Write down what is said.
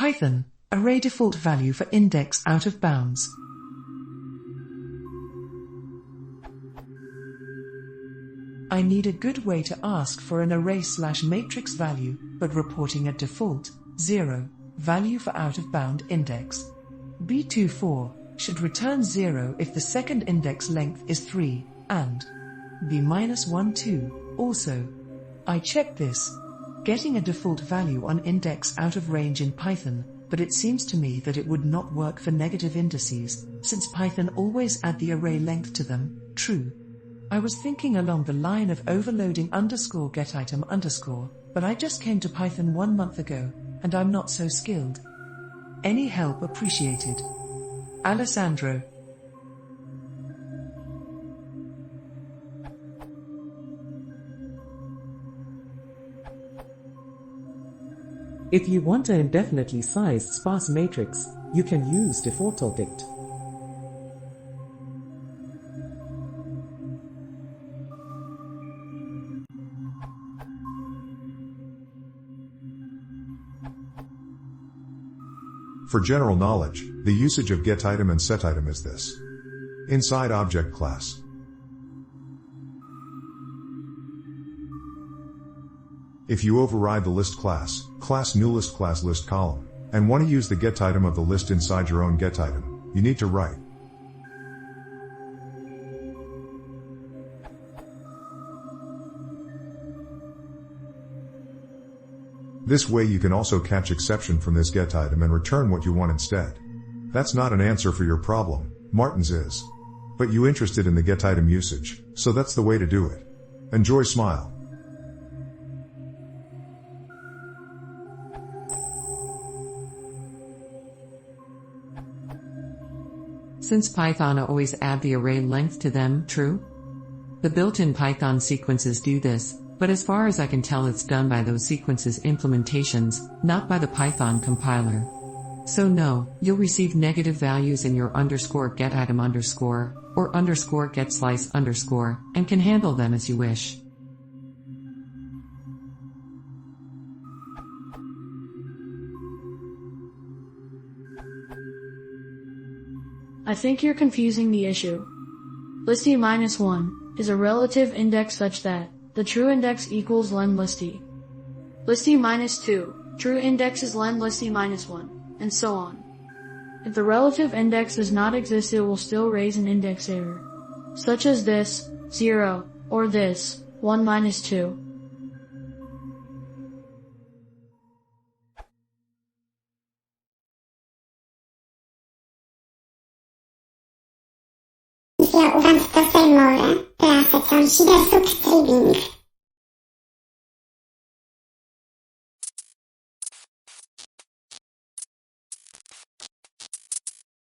Python, array default value for index out of bounds. I need a good way to ask for an array/matrix value, but reporting a default 0 value for out of bound index. B24 should return 0 if the second index length is 3, and B-12 also. I checked this, getting a default value on index out of range in Python, but it seems to me that it would not work for negative indices, since Python always add the array length to them. True. I was thinking along the line of overloading _getItem_, but I just came to Python 1 month ago, and I'm not so skilled. Any help appreciated. Alessandro. If you want an indefinitely sized sparse matrix, you can use default object. For general knowledge, the usage of getItem and setItem is this. Inside object class. If you override the list class new list class list column, and want to use the getItem of the list inside your own getItem, you need to write this way. You can also catch exception from this getItem and return what you want instead. That's not an answer for your problem, Martin's is. But you interested in the getItem usage, so that's the way to do it. Enjoy, smile. Since Python always add the array length to them, true? The built-in Python sequences do this, but as far as I can tell it's done by those sequences implementations, not by the Python compiler. So no, you'll receive negative values in your _getItem_ or _getslice_, and can handle them as you wish. I think you're confusing the issue. Listy-1 is a relative index such that the true index equals len listy. Listy-2, true index is len listy-1, and so on. If the relative index does not exist, it will still raise an index error, such as this, 0, or this, 1-2. Wziął was do sejmowe, prasa ciąż, suk streaming.